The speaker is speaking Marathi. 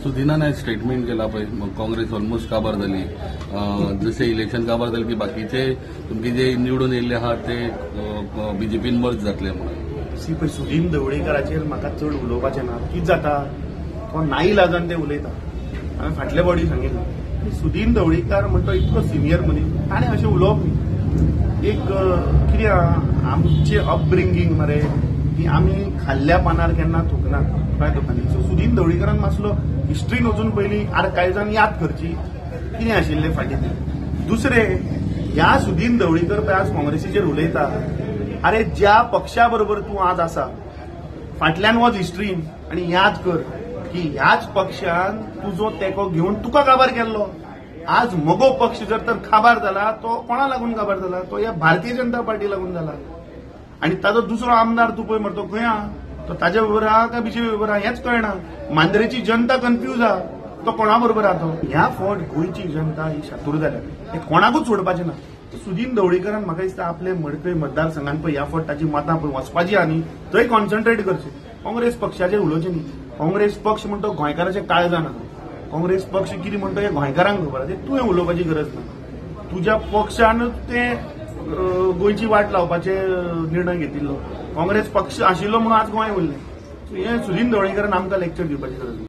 सुदिनान एक स्टेटमेंट केला पळय काँग्रेस ऑलमोस्ट काबार जाली जसे इलेक्शन काबार जाले की बाकीचे तुमचे जे निवडून येयल्ले आहात ते बीजेपीन मर्ज जातले म्हणून सी पळय सुदीन ढवळीकराचेर म्हाका चड उलोवपाचें ना कितें जाता तो नाईलाजान ते उलयता हांवें फाटले बॉडी सांगितलें सुदीन ढवळीकर म्हणटा इतको सिनियर मनीस ताणें अशें उलोवप न्ही एक कितें आमचे अपब्रिंगींग मरे की आमी खाल्ल्या पानार केन्ना थुकना कळ्ळें तुका न्ही सो सुदीन ढवळीकरान मातसलो हिस्ट्रीन वचून पयलीं आर्कायव्जान याद करची कितें आशिल्लें फाटीं दुसरें ह्या सुदीन ढवळीकर पळय आज काँग्रेसीचेर उलयता अरे ज्या पक्षा बरोबर तूं आज आसा फाटल्यान वच हिस्ट्रीन आनी याद कर की ह्याच पक्षान तुजो तेंको घेवन तुका काबार केल्लो आज म्हगो पक्ष जर तर काबार जाला तो कोणा लागून काबार जाला तो ह्या भारतीय जनता पार्टी लागून जाला आनी ताजो दुसरो आमदार तूं पळय मरे तो खंय आहा तो ताजे बरोबर आहा काय बीजेपी बरोबर आहा हेच कळना मांद्रेची जनता कन्फ्यूज आहा तो कोणा बरोबर आहा तो ह्या फावट गोंयची जनता ही शातूर जाल्या हे कोणाकूच सोडपाचें ना सुदीन ढवळीकरान म्हाका दिसता आपले मडकय मतदारसंघान पळय ह्या फावट ताची मतां पळय वचपाची आहा न्ही थंय कॉन्सन्ट्रेट करचें काँग्रेस पक्षाचेर उलोवचें न्ही काँग्रेस पक्ष म्हणतो गोंयकाराचें काळजान आसा काँग्रेस पक्ष कितें म्हणतो हे गोंयकारांक खबर आसा तुवें उलोवपाची गरज ना तुज्या पक्षान ते गोंयची वाट लावपाचे निर्णय घेतिल्लो काँग्रेस पक्ष आशिल्लो म्हणून आज गोंय उरलें हे सुदीन ढवळीकरान आमकां लेक्चर दिवपाची गरज ना